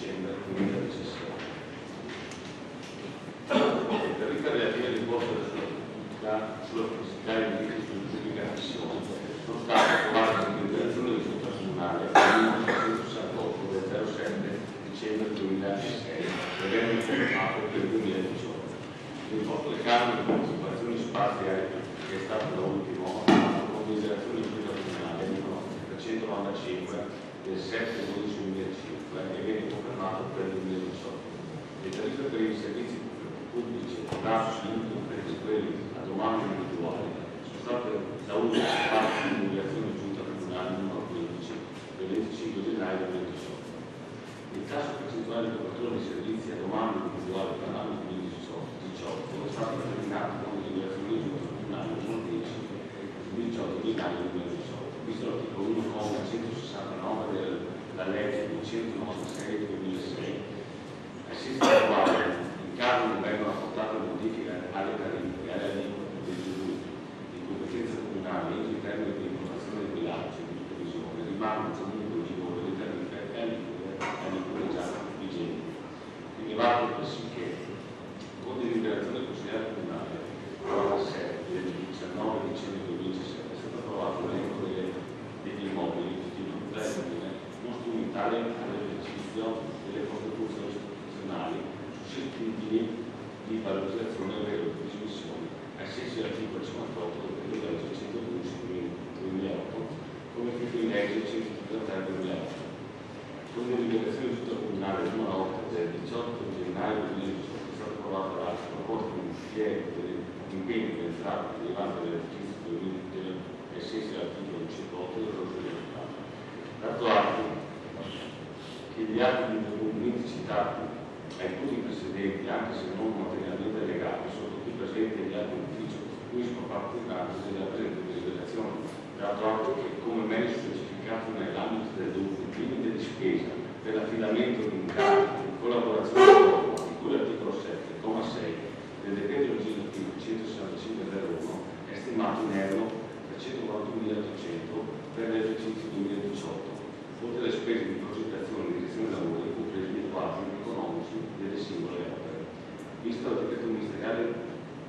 dicembre 2017. Le tariffe relative all'imposta sulla pubblicità e sulla pubblica missione sono state approvate in deliberazione di giunta comunale n. 668 del 07 dicembre 2006 e venne confermato per il 2018. L'importo del canone di partecipazioni spaziali che è stato da ultimo con deliberazione di giunta comunale n. 395 del 7/12/2005 e viene confermato per il 2018. Le tariffe per i servizi pubblici grafici, compresi quelli a domanda individuale, sono state da ultimo parte di divulgazione di giunta comunale numero 15 del 25 gennaio 2018. Il tasso percentuale di copertura dei servizi a domanda individuale per l'anno 2018 è stato determinato con divulgazione di giunta comunale numero 10 del 18 gennaio 2018, visto l'articolo 1,169 della legge 296 del 2006, ai sensi del quale in caso non vengono apportate modifiche alle tariffe e alle aliquote dei tributi di competenza comunale entro i termini di informazione del bilancio e di previsione, rimangono comunque in vigore le tariffe e aliquote già vigenti. Rilevato pressoché con deliberazione del Consiglio Comunale 47 del 19 dicembre 2017 è stato approvato l'elenco degli immobili di tutela non strumentale all'esercizio delle contribuzioni istituzionali suscettibili di valorizzazione e di dismissione, ai sensi dell'articolo 58 del decreto legge 112/2008, come scritto in legge 133/2008. Con deliberazione di giunta comunale numero 8 del 18 gennaio 2018 è stato approvato la proposta di uscire degli impegni di entrata derivanti dall'esercizio ai sensi dell'articolo 108 del codice dello Stato. Dato atto che gli atti di documenti citati ai punti precedenti, anche se non materialmente legati, sono tutti presenti agli atti d'ufficio che costituiscono parte integrante della presente deliberazione. Dato atto che, come meglio specificato nell'ambito del limite di spesa per l'affidamento di incarichi in collaborazione autonoma, di cui l'articolo 7, comma 6 del decreto legislativo 165/01, è stimato in euro 341.800 per l'esercizio 2018, oltre alle spese di progettazione e direzione dei lavori, compresi gli quadri economici delle singole opere. Visto il decreto ministeriale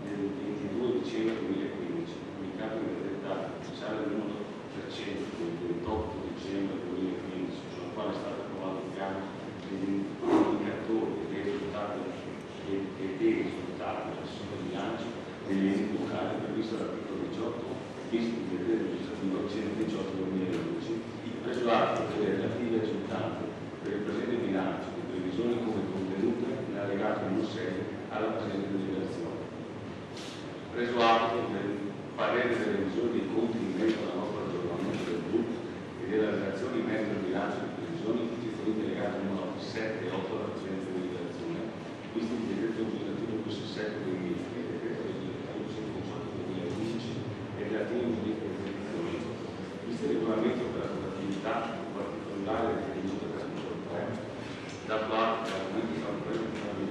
del 22 dicembre 2015, pubblicato in Gazzetta Ufficiale numero 300 del 28 dicembre 2015, sulla quale è stato approvato il piano degli indicatori e dei risultati del sito bilancio degli enti locali previsto dall'articolo 18 visto il decreto legislativo 118/2012, preso atto delle relative risultanze per il presente bilancio di previsione come contenute nell'allegato n. 6 alla presente deliberazione. Preso atto del parere delle revisioni dei conti in merito alla nostra aggiornamento del BUP e della relazione in merito al bilancio di previsione, tutti i fondi delegati numero 7 e 8 alla presente deliberazione, visto il decreto legislativo 267/2000 e il decreto legislativo 118/2011 e relativi modifiche di esecuzione, visto il regolamento per la compatibilità, in particolare il requisito dell'articolo 3, dato atto che l'argomento è stato presentato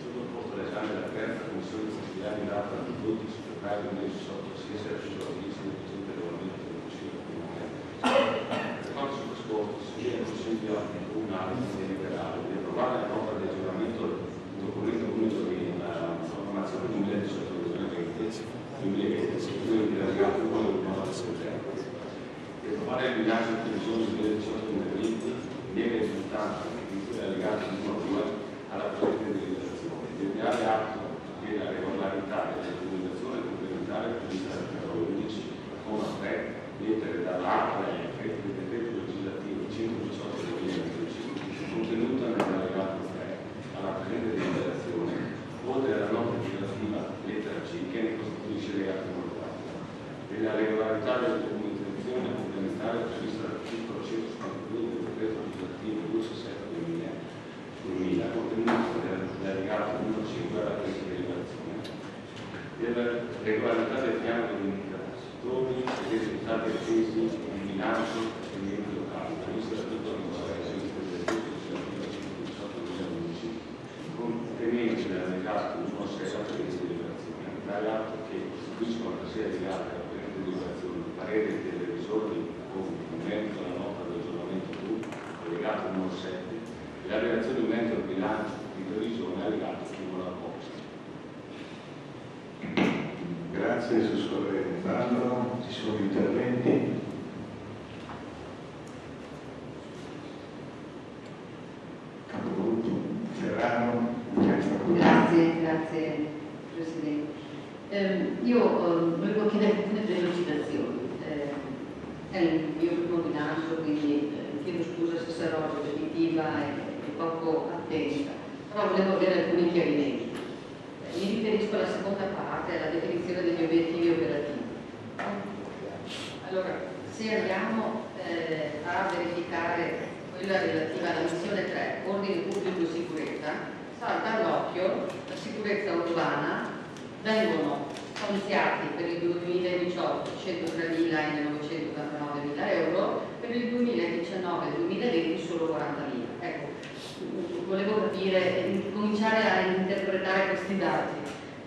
sottoposto all'esame della terza commissione consigliare in data del 12 febbraio 2018, sia l'articolo 10 del presente regolamento del Consiglio Comunale. Per quanto sottosposto, sia il Consiglio Comunale di deliberare di approvare la nota di aggiornamento del documento unico di formazione 2018-2020, di delegato numero 9 e approvare il bilancio di previsione 2018-2020 viene risultato di cui allegato numero 2 alla presente deliberazione, di dare atto della regolarità della comunicazione complementare prevista dall'articolo 11, comma 3, lettere dall'A alla F del decreto legislativo 118/2011, contenuta nell'allegato 3 alla presente deliberazione, oltre alla nota legislativa lettera C che ne costituisce reato morale. Della regolarità della comunicazione complementare prevista dall'articolo 172 del decreto legislativo 267/2000, contenuto nell'allegato numero 5 alla presente deliberazione. Della regolarità del piano degli indicatori e dei risultati attesi in bilancio degli enti locali, previsto dall'articolo 19 del decreto legislativo 118/2011, contenente nell'allegato numero 6 alla presente deliberazione. Dare atto che costituiscono la serie legata alla presente deliberazione il parere dei revisori con merito alla nota di aggiornamento 2, allegato numero 7 La relazione di un ente al bilancio di previsione allegato stimolo al costo. Grazie, Assessore Fallo. Ci sono interventi? Capogruppo Ferraro. Grazie Presidente. Io volevo chiedere alcune precisazioni. È il mio primo bilancio, quindi chiedo scusa se sarò ripetitiva e poco attenta, però volevo avere alcuni chiarimenti. Mi riferisco alla seconda parte, alla definizione degli obiettivi operativi. Allora, se andiamo a verificare quella relativa alla missione 3, ordine pubblico e sicurezza, salta all'occhio la sicurezza urbana, vengono stanziati per il 2018 103.989.000 euro, per il 2019-2020 solo 40.000. Ecco, volevo capire, cominciare a interpretare questi dati.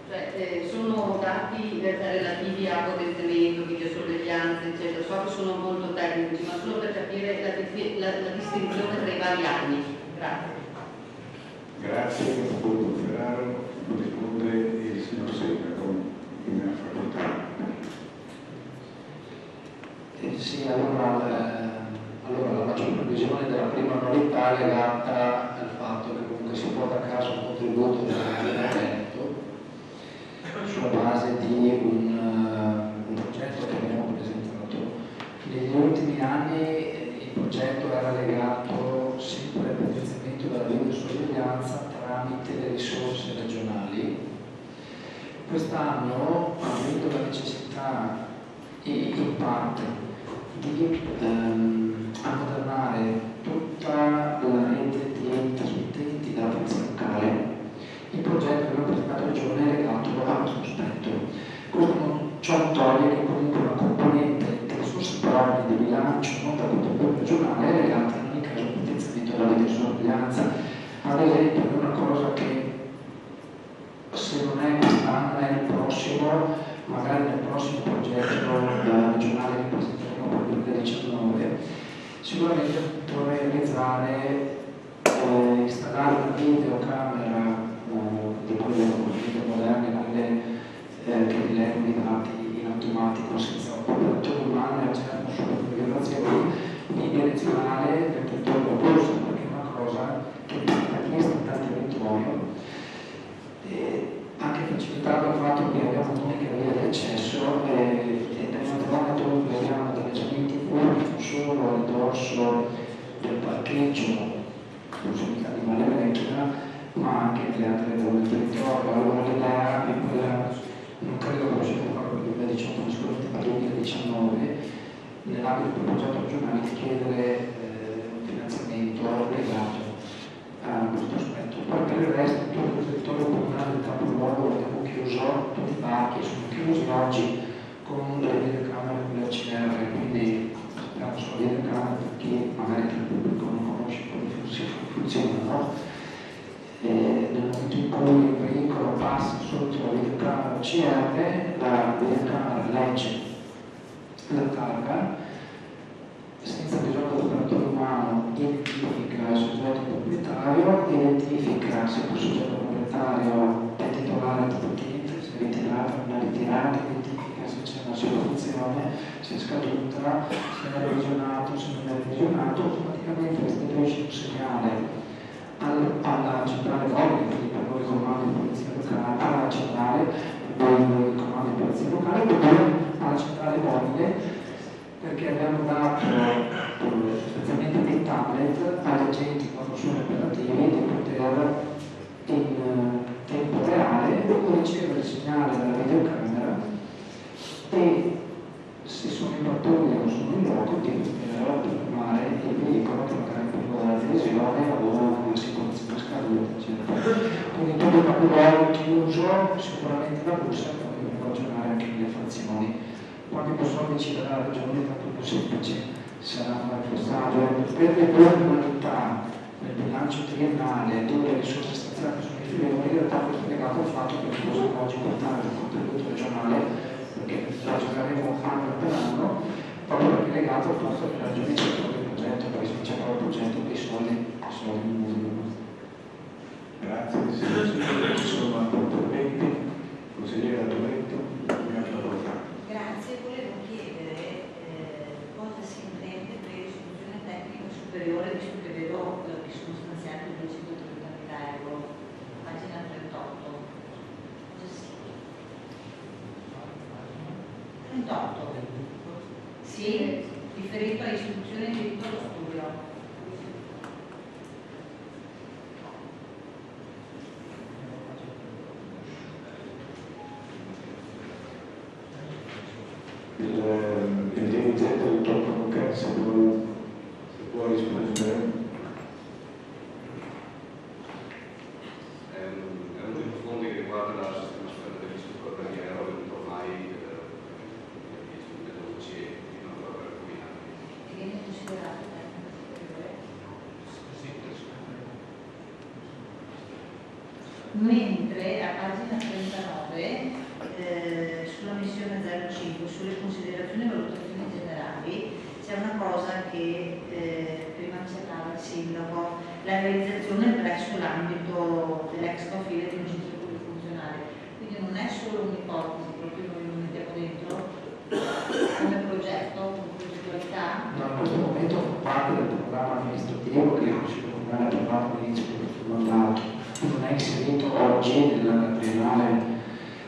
Cioè, sono dati relativi a potenziamento, videosorveglianza, eccetera. So che sono molto tecnici, ma solo per capire la distinzione tra i vari anni. Grazie. Grazie, Capogruppo Ferraro. Risponde il signor Sindaco in facoltà. Sì, allora la maggior previsione della prima annualità è legata al fatto che comunque si porta a casa un contributo della Regione Veneto sulla base di un progetto che abbiamo presentato. Negli ultimi anni il progetto era legato sempre al potenziamento della videosorveglianza tramite le risorse regionali. Quest'anno, avendo la necessità in parte di ammodernare tutta la rete di trasmittenti della polizia locale, il progetto che abbiamo presentato alla Regione è legato a questo aspetto. Questo non toglie che comunque una componente delle risorse proprie di bilancio non da contributo regionale è legata in ogni caso al potenziamento della videosorveglianza. Ad esempio, è una cosa che se non è quest'anno è il prossimo, magari nel prossimo progetto regionale che presenteremo per il 2019, sicuramente dovrei realizzare, installare una videocamera di quelle moderne, che rilevano i dati in automatico senza operatore umano e accertano sulle configurazioni bidirezionale del territorio della borsa, perché è una cosa che è richiesta dal territorio. Anche facilitato dal fatto che abbiamo un'unica via di accesso e da una zona dove abbiamo delle giamenti non solo al dorso del parcheggio, prossimità di Mare Vecchia, ma anche nelle altre zone del territorio. Allora l'idea è quella, non credo che lo sia farlo per il 2018, ma sicuramente per il 2019, nell'ambito del progetto regionale di chiedere un finanziamento legato a questo aspetto. Poi per il resto tutto il territorio comunale del capoluogo abbiamo chiuso, tutti i parchi sono chiusi oggi con le videocamere con le CR, quindi abbiamo solo videocamere per chi magari il pubblico non conosce come funzionano. Nel momento in cui il veicolo passa sotto la videocamera CR, la videocamera legge la targa, senza bisogno dell'operatore umano, identifica il soggetto proprietario, identifica se quel soggetto proprietario è titolare di patente, se è ritirato o non è ritirato, identifica se c'è una soluzione, se è scaduta, se è revisionato, se non è revisionato, automaticamente restituisce un segnale alla centrale mobile, quindi per noi il comando di polizia locale, alla centrale, per noi il comando di polizia locale, oppure alla centrale mobile, perché abbiamo dato sostanzialmente dei tablet agli agenti quando sono operativi di poter in tempo reale ricevere il segnale dalla videocamera e se sono in pattuglia o sono in loco di poter fermare il veicolo che magari prima della televisione o una situazione scaduta, eccetera. Quindi tutto il capoluogo chiuso, sicuramente la borsa, poi dobbiamo ragionare anche nelle frazioni. Quando posso decidere la ragione è più semplice, sarà un passaggio per le due annualità nel bilancio triennale dove le risorse stanziate sono inferiori. In realtà questo è legato al fatto che non possiamo oggi portare il contributo regionale, perché ragioneremo anno per anno, proprio perché è legato al fatto che la regione c'è proprio il progetto, perché se non c'è proprio il progetto dei soldi non superiore, visto che vedo che sono stanziati 230.000 euro, pagina 38. 38. Sì, riferito a istruzione e diritto allo studio. Il dirigente del Dottor Luca, se può rispondere. È un tipo fondi che riguarda la sistemazione del rischio carriera, venuto ormai metodologie fino a per alcuni anni. E viene considerato mentre a pagina 39 sulla missione 05 sulle considerazioni e valutazioni generali c'è una cosa che prima accennava il sindaco, la realizzazione presso l'ambito dell'ex confine di un centro plurifunzionale, quindi non è solo un'ipotesi, proprio noi lo mettiamo dentro come progetto, come progettualità. No, in questo momento fa parte del programma amministrativo che il Consiglio Comunale ha approvato all'inizio di questo mandato, non è inserito oggi nella triennale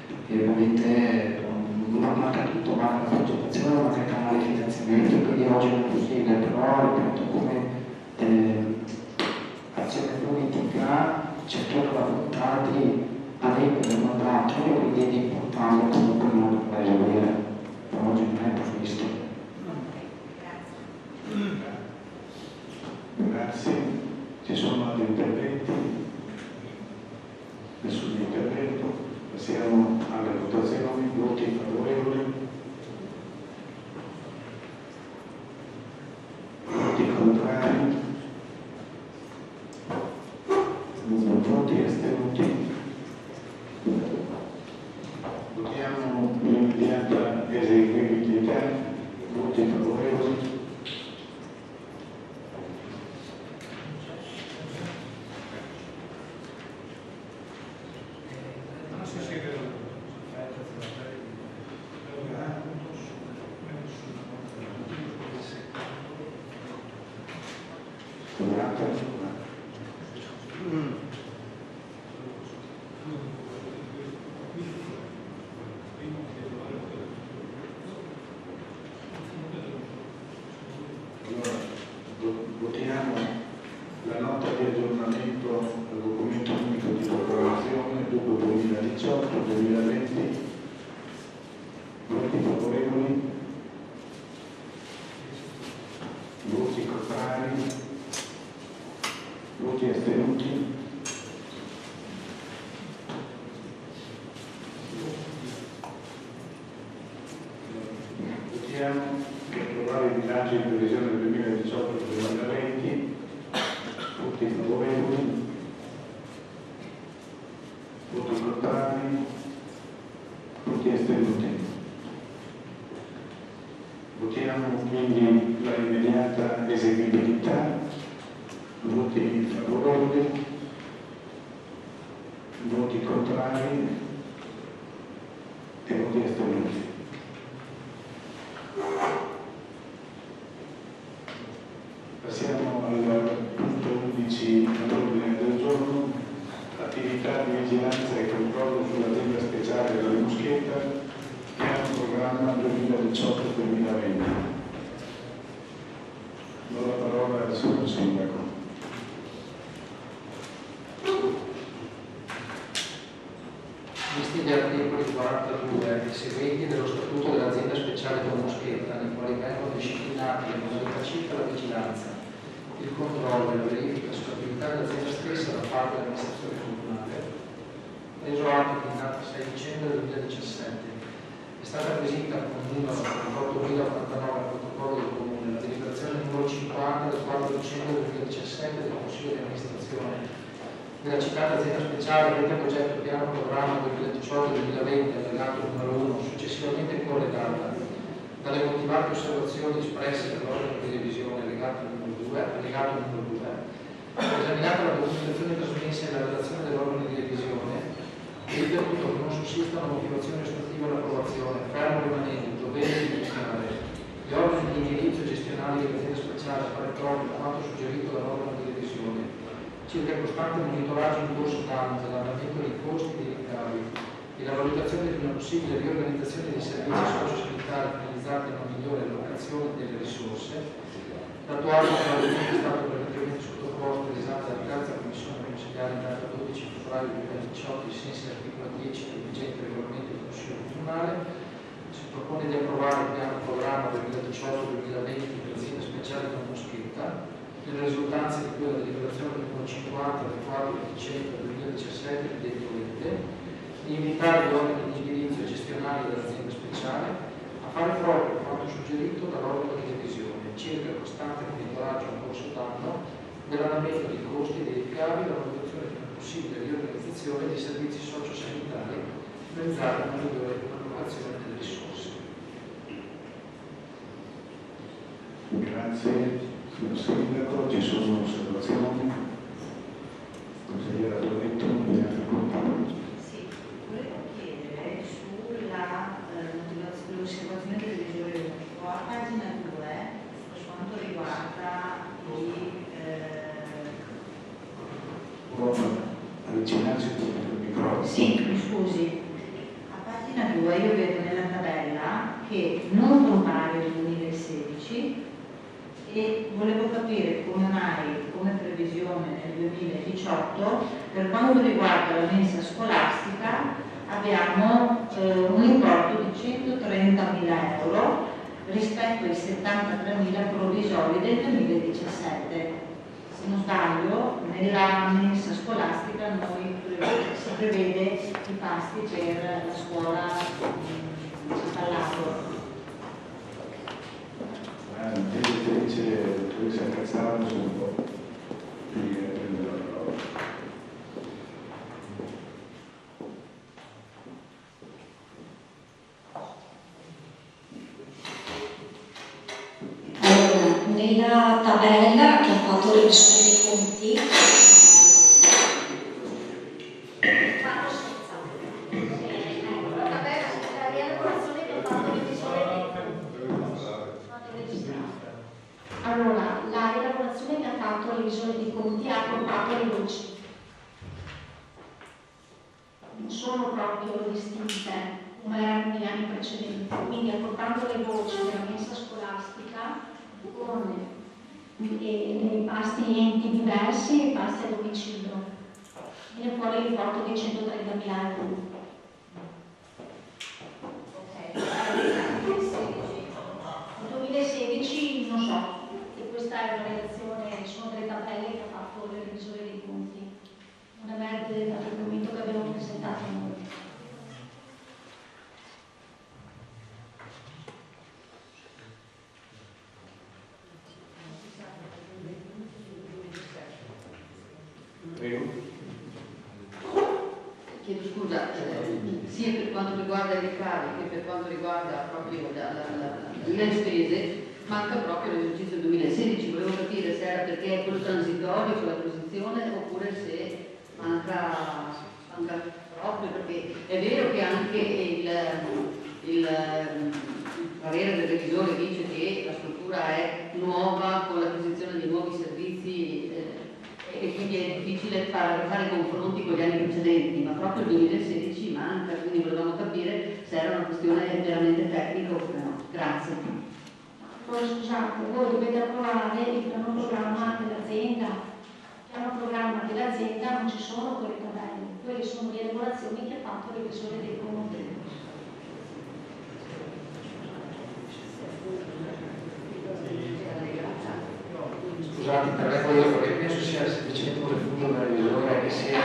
perché ovviamente non manca tutto, manca la progettazione, manca il canale di finanziamento, quindi oggi non è possibile, però ripeto come azione politica c'è tutta la volontà di adempiere il mandato e quindi di portarlo comunque in modo da eseguire, però oggi non è previsto. Grazie. Ci sono altri interventi? Nessun intervento? Passiamo alle votazioni. Voti favorevoli? Voti contrari? Voti astenuti? Votiamo l'immediata eseguibilità. Voti favorevoli? Votiamo la nota di aggiornamento al documento unico di programmazione dopo 2018-2020. Voti favorevoli? Voti contrari? Voti astenuti? Votiamo di approvare il bilancio di previsione del 2018-2020. Voti favorevoli? Voti contrari? Voti astenuti? Votiamo quindi la immediata eseguibilità. Voti favorevoli? Voti contrari? E voti astenuti? Passiamo al punto 11 all'ordine del giorno, attività di vigilanza e controllo sull'azienda speciale della Moschetta, piano programma 2018-2020. Do la parola al signor Sindaco. Visti gli articoli 42 e seguenti dello Statuto dell'Azienda Speciale della Moschetta, nei quali vengono disciplinati le modalità circa la vigilanza, il controllo e la verifica sull'attività dell'azienda stessa da parte dell'amministrazione comunale, preso atto che in data 6 dicembre 2017 è stata acquisita con il numero 38.089 al protocollo del Comune la deliberazione numero 50 del 4 dicembre 2017 del Consiglio di amministrazione della citata azienda speciale avente progetto piano programma 2018-2020 allegato numero 1 successivamente collegata dalle motivate osservazioni espresse dall'organo di revisione allegato numero 2, esaminata la documentazione trasmessa nella relazione dell'organo di revisione e ritenuto che non sussista una motivazione ostativa all'approvazione, fermo rimanendo il dovere di indicare Gli ordini di indirizzo gestionali dell'azienda speciale fare proprio quanto suggerito dall'organo di revisione circa il costante monitoraggio in corso d'anno dell'andamento dei costi e dei ricavi e la valutazione di una possibile riorganizzazione dei servizi sociosanitari finalizzati a una migliore allocazione delle risorse, dato atto che l'argomento è stato preventivamente sottoposto all'esame della terza commissione consiliare in data 12 febbraio 2018 ai sensi dell'articolo 10 del vigente regolamento del Consiglio comunale, si propone di approvare il piano programma 2018-2020 per l'azienda speciale di Moschetta, nelle risultanze di quella deliberazione numero 50 del 4 dicembre 2017 di detto ente, di invitare gli organi di indirizzo gestionali dell'azienda speciale a fare proprio quanto suggerito dall'organo di revisione circa il costante monitoraggio in corso d'anno dell'andamento dei costi e dei ricavi e la valutazione di una possibile riorganizzazione dei servizi sociosanitari finalizzati a una migliore allocazione delle risorse. Grazie. Signor Sindaco, ci sono osservazioni? Consigliera Doretto, mi altri punti? Sì, volevo chiedere l'osservazione del revisore unico a pagina 2 per quanto riguarda avvicinarsi al microfono. Sì, mi scusi. A pagina 2 io vedo nella tabella che non compare il 2016 e volevo capire come mai, come previsione nel 2018, per quanto riguarda la mensa scolastica, abbiamo un importo di 130.000 euro rispetto ai 73.000 provvisori del 2017. Se non sbaglio, nella mensa scolastica si prevede i pasti per la scuola Spallato. Tu si accazzavano su un po' di Allora, nella tabella che ha fatto le revisione dei conti, la tabella la rielaborazione che ha fatto le revisione dei conti. Allora, la rielaborazione che ha fatto la revisione dei conti ha portato le voci. Non sono proprio distinte come erano negli anni precedenti, quindi apportando le voci della mensa scolastica con i pasti enti diversi e i pasti a domicilio. Viene fuori l'importo di 130.000 euro. Nel 2016 non so, e questa è una relazione, sono delle tabelle che ha fatto il revisore dei conti, non emerge dal documento che abbiamo presentato noi. Prego. Chiedo scusa, sia per quanto riguarda i ricavi che per quanto riguarda proprio le spese, manca proprio l'esercizio 2016. Volevo capire se era perché è quello transitorio con la posizione oppure se manca proprio, perché è vero che anche il parere del revisore dice che la struttura è nuova con l'acquisizione di nuovi servizi e quindi è difficile fare confronti con gli anni precedenti, ma proprio il 2016 manca, quindi volevamo capire se era una questione veramente tecnica oppure no. Grazie. Poi scusate, voi dovete approvare il piano programma dell'azienda. Il piano programma dell'azienda non ci sono quelle tabelle, quelle sono le elaborazioni che ha fatto il revisore dei conti. Scusate, intervengo io perché penso sia semplicemente un refuso del revisore che si è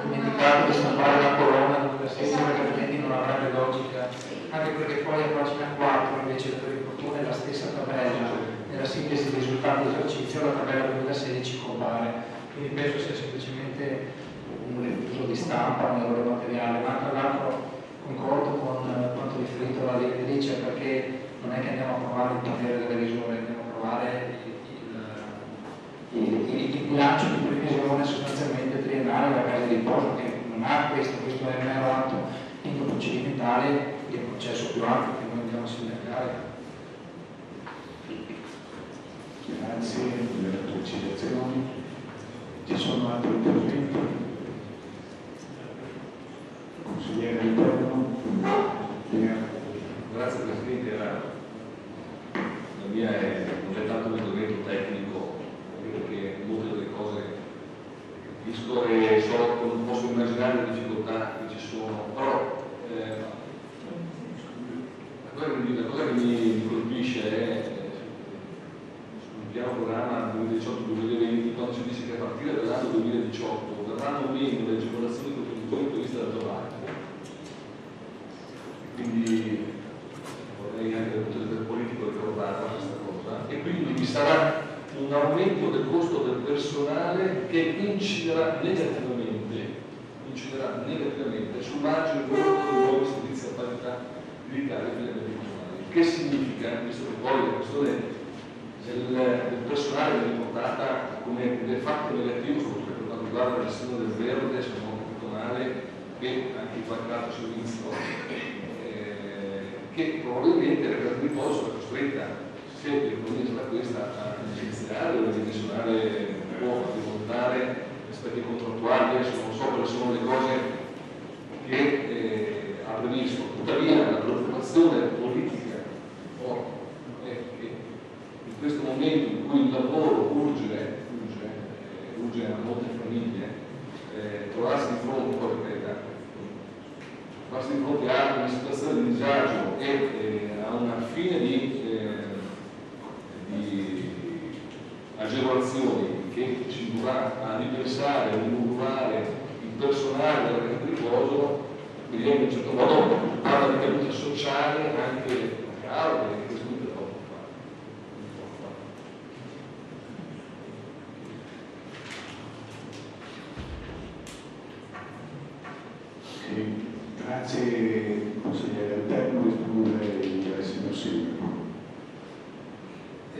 dimenticato di stampare la colonna dove perché altrimenti non avrebbe logica, anche perché poi a pagina 4 invece dove ripropone la stessa tabella nella sintesi dei risultati dell'esercizio la tabella 2016 compare, quindi penso sia semplicemente un refuso di stampa, un errore materiale, ma tra l'altro concordo con quanto riferito alla direttrice perché non è che andiamo a provare il parere del revisore, andiamo a provare il bilancio di previsione sostanzialmente triennale della casa di riposo, che non ha questo è un mero atto procedimentale di un processo più ampio che noi andiamo a sindacare. Grazie delle precisazioni. Ci sono altri interventi? Consigliere Interno. Grazie Presidente, la mia non è tanto un intervento tecnico, perché molte delle cose capisco e non posso immaginare le difficoltà che ci sono, però la cosa che mi colpisce è sul piano programma 2018-2020, quando si dice che a partire dall'anno 2018 verranno meno le agevolazioni contributive previste dal Giovanni. Quindi vorrei anche dal punto di vista politico ricordarla questa cosa, e quindi vi sarà un aumento del costo del personale che inciderà negativamente sul margine di nuovi servizi a parità di ricarica delle medicinali. Che significa, visto che poi la questione del personale viene portata come del fatto negativo, soprattutto per quanto riguarda la gestione del verde, se non ho capito male, e anche il quadrato servizio, che probabilmente la casa di riposo sarà costretta, se l'economia sarà questa, a licenziare o a dimensionare o a rimontare aspetti contrattuali. Adesso non so quali sono le cose che ha previsto. Tuttavia la preoccupazione politica è che in questo momento in cui il lavoro urge a molte famiglie, trovarsi di fronte, poi trovarsi di fronte a una situazione di disagio e a una fine di agevolazioni che ci indurrà a ripensare, a rinnovare il personale della casa di riposo, quindi in un certo modo parla di caduta sociale anche a causa e questo non può fare. Sì, grazie consigliere Interno, risponde il signor Silvio.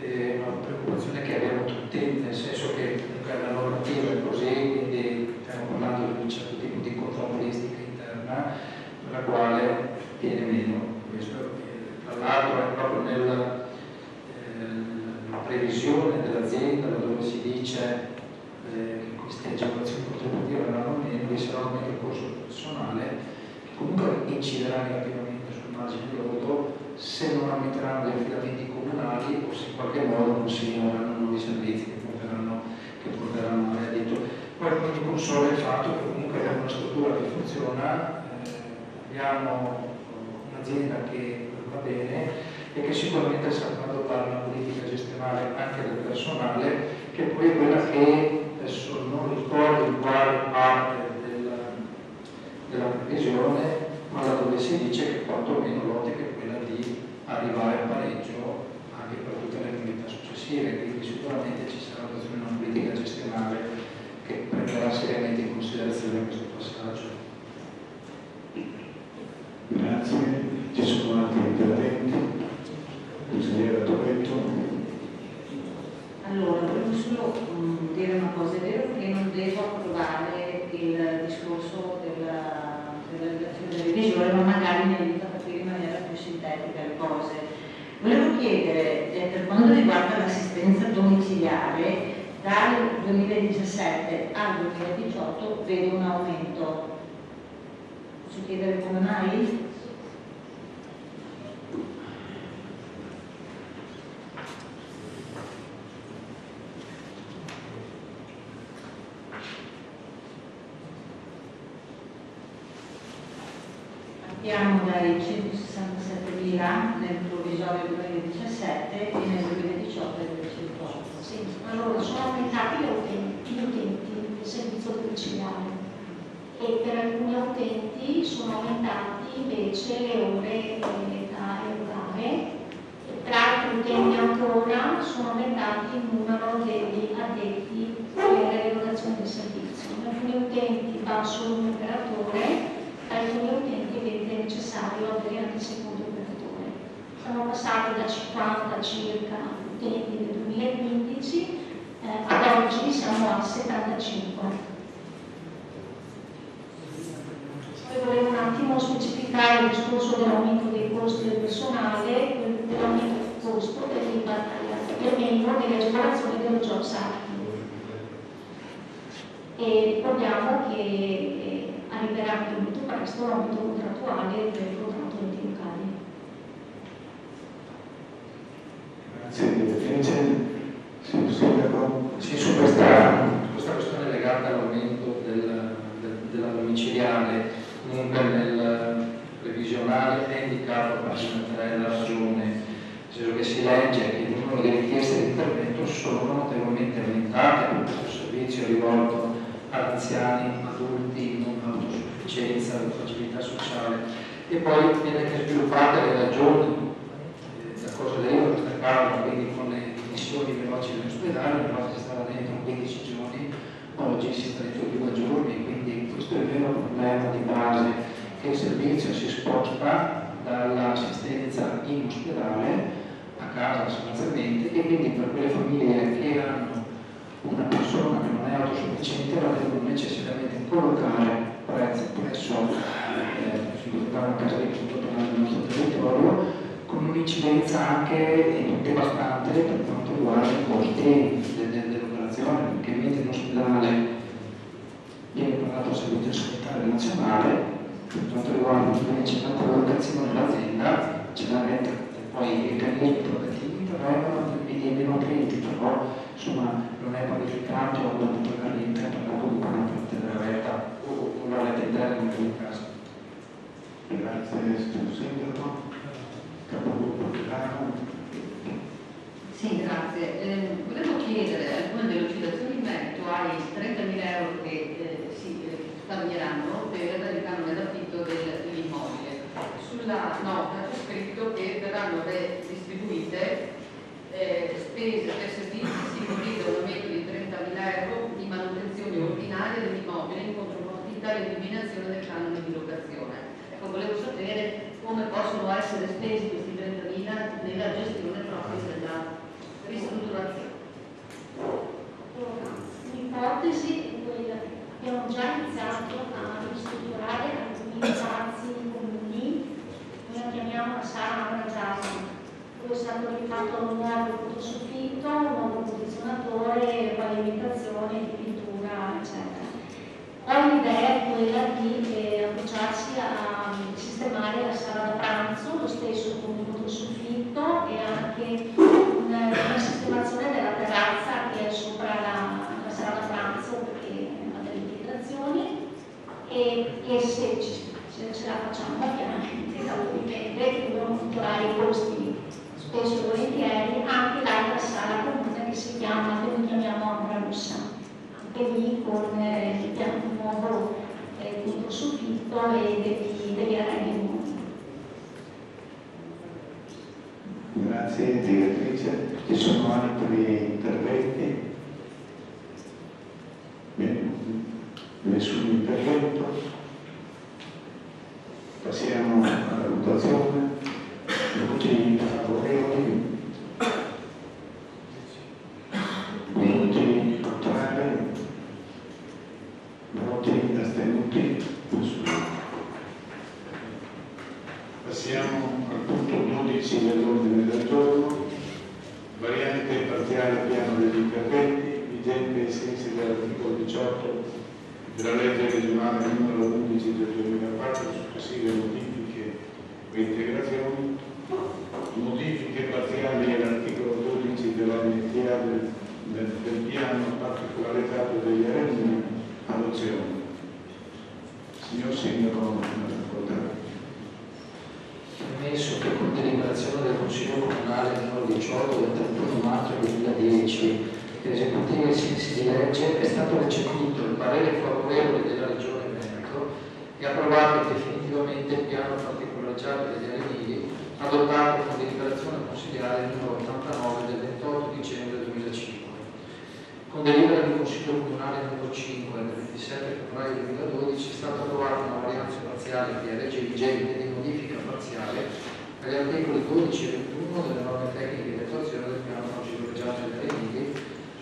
Una preoccupazione che abbiamo tutti, nel senso che comunque la normativa è così, quindi stiamo parlando di un certo tipo di contrattualistica interna, la quale viene meno. Questo, tra l'altro, è proprio nella previsione dell'azienda dove si dice che queste agevolazioni contributive verranno meno, vi sarà un aumento del costo del personale che comunque inciderà negativamente sul margine di lordo se non aumenteranno gli affidamenti comunali o se in qualche modo non si avranno nuovi servizi che porteranno a reddito. Poi non mi consola il fatto che comunque abbiamo una struttura che funziona, abbiamo un'azienda che va bene e che sicuramente saprà adottare una politica gestionale anche del personale, che poi è quella che, adesso non ricordo in quale parte della previsione, ma laddove si dice che quantomeno l'ottica è quella di arrivare al pareggio anche per tutte le attività successive, quindi sicuramente ci sarà una politica gestionale che prenderà seriamente in considerazione questo passaggio. Grazie. Ci sono altri interventi? Consigliere Toretto. Allora, volevo solo dire una cosa, è vero che non devo approvare il discorso della relazione del revisore, ma magari mi aiuta a capire in maniera più sintetica le cose. Volevo chiedere, per quanto riguarda l'assistenza domiciliare, dal 2017 al 2018 vedo un aumento. Posso chiedere come mai? Partiamo dai 167.000 nel provvisorio 2017 e nel 2018 è 208. Sì, allora sono aumentati gli utenti del servizio domiciliare e per alcuni utenti sono aumentati invece le ore da erogare, e per altri utenti ancora sono aumentati il numero degli addetti per l'erogazione del servizio. Per alcuni utenti va solo un operatore, per alcuni utenti è necessario avere anche il secondo operatore. Siamo passati da 50 circa utenti nel 2015, ad oggi siamo a 75. Poi volevo un attimo specificare il discorso dell'aumento dei costi del personale. Dell'aumento del costo deriva dagli è membro delle agevolazioni dello Jobs Act. E ricordiamo che arriverà anche molto presto l'aumento contrattuale del contratto enti locali. Grazie direttrice. Sindaco. Sì, su questa questione legata all'aumento della domiciliare, comunque nel previsionale è indicato a pagina 3 la ragione, nel senso che si legge che il numero di richieste di intervento sono notevolmente aumentate per questo servizio rivolto ad anziani, adulti, non autosufficienza, fragilità sociale, e poi viene sviluppate le ragioni da cosa deriva questa causa, quindi con le missioni veloci in ospedale, una volta stava dentro 15 giorni, oggi si 32 giorni, quindi questo è il vero problema di base, che il servizio si sposta dall'assistenza in ospedale a casa sostanzialmente, e quindi per quelle famiglie che hanno una persona che non è autosufficiente la devono necessariamente collocare presso una casa di consultoria nel nostro territorio, con un'incidenza anche devastante per quanto riguarda i costi dell'operazione, perché mentre in ospedale viene pagato il servizio sanitario nazionale, per quanto riguarda invece la collocazione dell'azienda c'è da mettere poi i meccanismi protettivi intervengono e meno clienti, però insomma non è qualificato da pagare l'interno comunque una parte della retta o la retta interna in ogni caso. Grazie, Sindaco. Capogruppo Milano. Sì, grazie. Volevo chiedere alcune delucidazioni in merito ai 30.000 euro che si taglieranno per il canone d'affitto dell'immobile. Sulla nota c'è scritto che verranno redistribuite spese per servizi singoli da un aumento di 30.000 euro di manutenzione ordinaria dell'immobile in contropartita all'eliminazione del canone di locazione. Ecco, volevo sapere come possono essere spesi questi 30.000 nella gestione proprio della ristrutturazione. L'ipotesi è quella che abbiamo già iniziato a ristrutturare alcuni spazi comuni, noi la chiamiamo la sala Amara Giacomo, dove è stato rifatto un nuovo soffitto, un nuovo posizionatore, pavimentazione, pittura, eccetera. Poi l'idea è quella di approcciarsi a sistemare la sala da pranzo, lo stesso con il soffitto, e anche una sistemazione della terrazza che è sopra la sala da pranzo, perché ha delle integrazioni, e se ce la facciamo ovviamente, dopo dipende che dobbiamo monitorare i costi spesso e volentieri, anche l'altra sala comune che si chiama, che noi chiamiamo Ambra Rossa, anche lì con il piano nuovo controsoffitto e degli arredi nuovi. Grazie direttrice. Ci sono altri interventi? Bene, nessun intervento. Passiamo alla votazione. Voti favorevoli. Voti contrari. Voti astenuti. Passiamo al punto 12 dell'ordine del giorno, variante parziale piano degli interventi, vigente ai sensi dell'articolo 18 della legge regionale numero 11 del 2004, successive modifiche e integrazioni, modifiche parziali all'articolo 12 della NTA del piano particolarizzato degli arredi, adozione. Signor Sindaco, Ammesso che con deliberazione del Consiglio Comunale numero 18 del 31 maggio 2010, l'esecutivo ai sensi di legge, è stato recepito il parere favorevole della Regione Veneto e approvato definitivamente il piano particolarizzato degli arenili, adottato con deliberazione consiliare numero 89 del 28 dicembre 2005. Con delibera del Consiglio Comunale numero 5 del 27 febbraio 2012 è stata approvata una varianza parziale PRG vigente di modifica parziale agli articoli 12 e 21 delle norme tecniche di attuazione del piano particolarizzato degli arenili,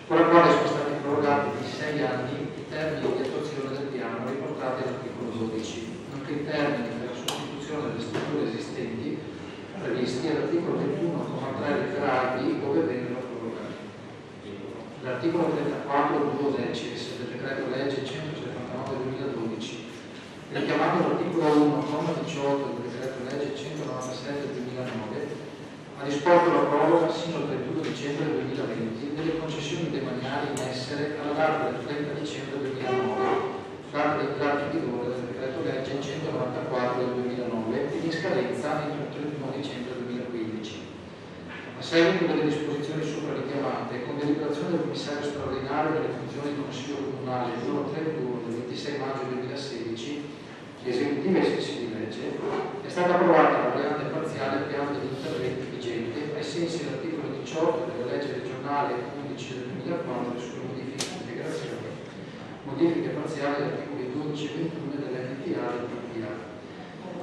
con la quale sono stati prorogati di 6 anni i termini di attuazione del piano riportati all'articolo 12, nonché i termini per la sostituzione delle strutture esistenti previsti all'articolo 21,3 letterali dove vennero prorogati. l'articolo 34 duo decies del decreto legge 179/2012, richiamando l'articolo 1, comma 18 del decreto legge 197/2009, ha disposto la proroga sino al 31 dicembre 2020 delle concessioni demaniali in essere alla data del 30 dicembre 2009, data di entrata in vigore del decreto legge 194 del 2009 e in scadenza entro il 31 dicembre 2015. A seguito delle disposizioni sopra richiamate, con deliberazione del commissario straordinario delle funzioni del Consiglio Comunale numero 31 del 26 maggio 2016, esecutiva ai sensi di legge, è stata approvata la variante parziale al piano degli interventi vigente ai sensi dell'articolo 18 della legge regionale 11 del 2004 sulle modifiche e integrazioni, modifiche parziali agli articoli 12 e 21 dell'NPA e del PPA.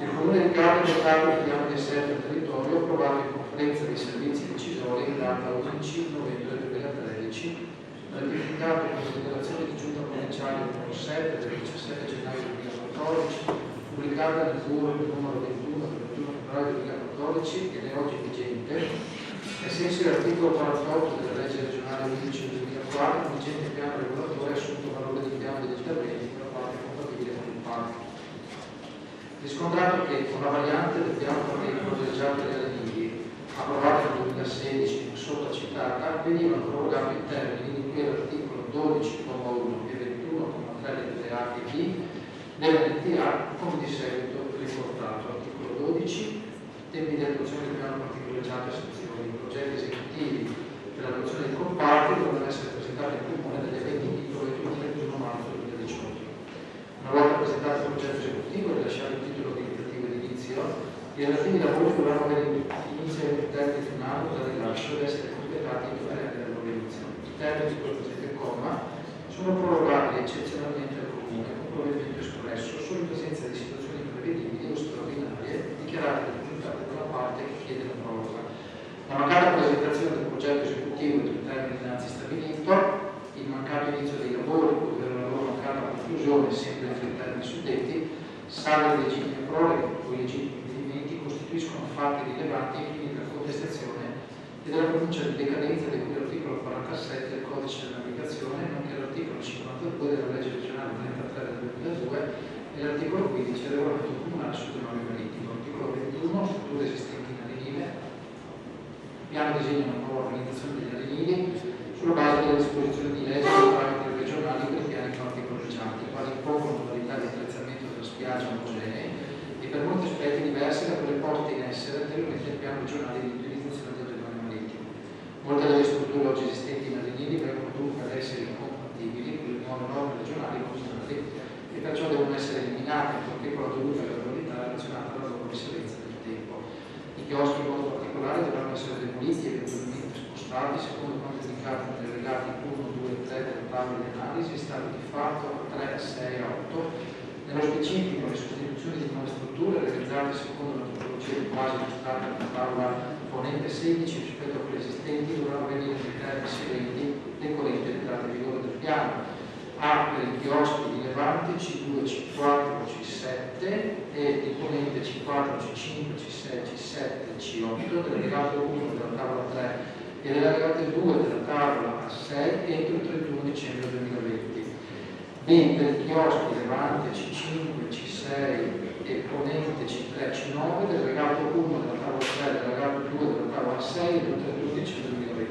Il Comune di Capri ha dotato il piano di assetto del territorio approvato in conferenza dei servizi decisori in data 11 novembre 2013, ratificato con deliberazione di giunta provinciale numero 7 del 17 gennaio 2014, pubblicata nel numero 21 del 21 febbraio 2014 ed è oggi vigente, ai sensi dell'articolo 48 della legge regionale 11 del 2004, il vigente piano regolatore ha assunto valore di piano degli interventi per la parte compatibile con il parco. Riscontrato che con la variante del piano partecolo del Giardino delle Alinighi, approvata nel 2016 sopra citata, venivano prorogati i termini di cui l'articolo 12,1 e 21,3 delle A e B dell'NTA, come di seguito riportato. Articolo 12, tempi di attuazione del piano particolareggiato e sezioni. I progetti esecutivi per l'adozione dei comparti dovranno essere presentati al Comune dagli eventi titolo entro il 31 marzo 2018. Una volta presentato il progetto esecutivo e rilasciato il titolo abilitativo edilizio, i relativi lavori dovranno avere inizio in termini di un anno dal rilascio ed essere completati in due anni dall'organizzazione. I termini di questo presente comma sono prorogati eccezionalmente al Comune con provvedimento espresso solo in presenza di situazioni imprevedibili o straordinarie dichiarate da risultati della parte che chiede la proroga. La mancata presentazione del progetto esecutivo entro il termine innanzi stabilito, il mancato inizio dei lavori, ovvero la loro mancata conclusione sempre entro i termini suddetti, salve le legittime proroghe o i legittimi impedimenti costituiscono fatti rilevanti ai fini della contestazione e della pronuncia di decadenza di cui l'articolo 47 del Codice della Navigazione, nonché l'articolo 52 della legge regionale 33 del 2002 e l'articolo 15 del regolamento comunale sul demanio marittimo. Articolo 21, strutture esistenti in arenile, piano disegna una nuova organizzazione degli arenili sulla base delle disposizioni di legge dei parametri regionali per i piani particolareggiati, quali impongono modalità di attrezzamento della spiaggia omogenee e per molti aspetti diversi da quelle poste in essere anteriormente al piano regionale di utilizzazione del demanio marittimo. Molte delle strutture oggi esistenti in arenili vengono dunque ad essere incompatibili con le nuove norme regionali e comunali e perciò devono essere eliminate, in particolare dovuta alla gradualità relazionata alla loro risalenza del tempo. I chioschi in modo particolare dovranno essere demoliti e eventualmente spostati secondo quanto indicato negli allegati 1, 2 e 3 della tavola di analisi, stato di fatto a 3, 6 e 8. Nello specifico, le sostituzioni di nuove strutture realizzate secondo la topologia di base illustrata nella tavola ponente 16 rispetto a quelle esistenti dovranno venire nei termini seguenti decorrente l'entrata in vigore del piano. A per i chioschi di Levante C2, C4, C7 e di ponente C4, C5, C6, C7, C8 dell'allegato 1 della tavola 3 e dell'allegato 2 della tavola 6 entro il 31 dicembre 2020. B per i chioschi Levante C5, C6 e ponente C3, C9 dell'allegato 1 della tavola 3 dell'allegato 2 della tavola 6 entro il 31 dicembre 2020.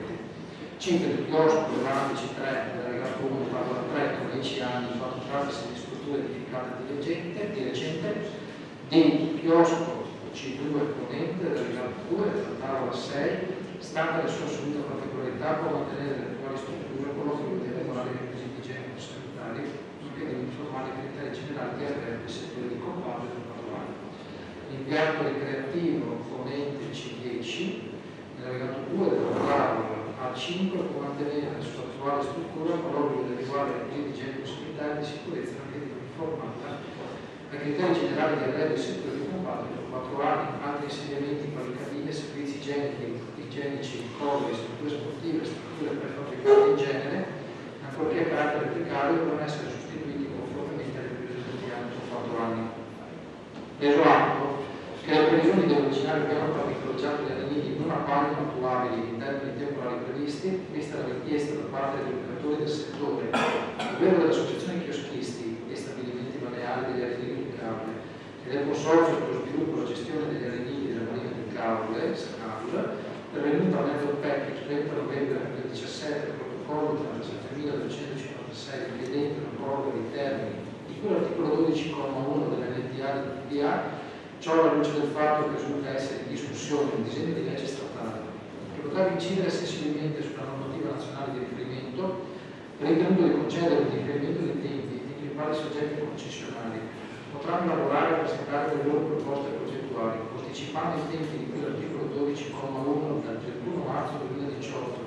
C per il chiosco Levante C3 dell'allegato 1 tavola 3 con 10 anni in quanto trattasi di strutture edificate di recente. D chiosco C2 ponente dell'allegato 2 della tavola 6 stante la sua assoluta particolarità può mantenere le attuali strutture con l'obbligo di adeguare i requisiti igienico-sanitari nonché di informare i criteri generali di avere del settore di comparto e del pattuale. L'impianto ricreativo ponente C10 nell'allegato 2 della tavola A5 può mantenere la sua attuale struttura con l'obbligo di adeguare i requisiti igienico-sanitari di sicurezza nonché di informata ai criteri generali di avere del settore di comparto per 4 anni. Altri insediamenti quali cabine, servizi igienici, cose, strutture sportive, strutture prefabbricate in genere, ancorché a carattere precario, devono essere sostituiti conformemente alle previsioni del piano per 4 anni. Preso atto che le previsioni dell'originale il piano particolareggiato degli arenili non appaiono attuabili in termini temporali previsti, vista la richiesta da parte degli operatori del settore, ovvero delle associazioni chioschisti e stabilimenti balneari degli arenili di Caule e del Consorzio per lo sviluppo e la gestione degli arenili della Marina di Caule, SCAL, pervenuta a mezzo package 30 novembre 2017 del protocollo 37.256 richiedente una proroga di termini di cui l'articolo 12,1 dell'NDA di PDA, ciò alla luce del fatto che risulta essere in discussione un disegno di legge statale che potrebbe incidere sensibilmente sulla normativa nazionale di riferimento, ritenuto di concedere un differimento dei tempi di cui i vari soggetti concessionari potranno lavorare a presentare le loro proposte progettuali, posticipando i tempi di cui l'articolo 12,1 dal 31 marzo 2018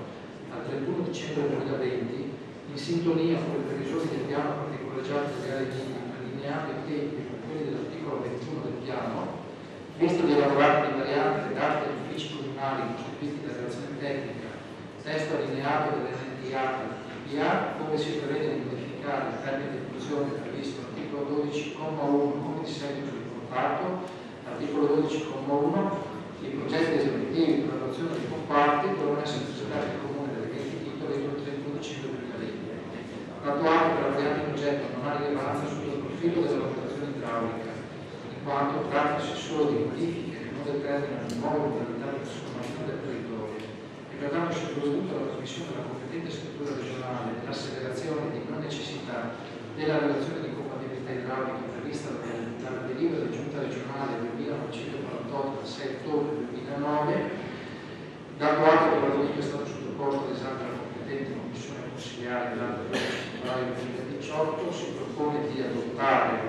al 31 dicembre 2020, in sintonia con le previsioni del piano particolareggiato delle aree minime, allineando i tempi con quelli dell'articolo 21 del piano, visto di lavorare di variante redatte agli uffici comunali costituiti da relazione tecnica, testo allineato dell'NDA e PDA, come si prevede di modificare il termine di inclusione previsto all'articolo 12,1 come di seguito riportato, articolo 12,1, i progetti esecutivi per l'adozione dei comparti devono essere presentati al Comune delle 20 titoli entro il 31 dicembre 2020. Dato atto che la variante in oggetto non ha rilevanza sul profilo della valutazione idraulica, in quanto trattasi solo di modifiche che non determinano nuove modalità di trasformazione del territorio, e pertanto si è provveduto alla trasmissione della competente struttura regionale dell'asseverazione di non necessità della relazione di compatibilità idraulica prevista dalla delibera della Giunta regionale 2948 del 6 ottobre 2009, dato atto che l'argomento è stato sottoposto all'esame della competente commissione consigliare dell'altro 12 febbraio 2018, si propone di adottare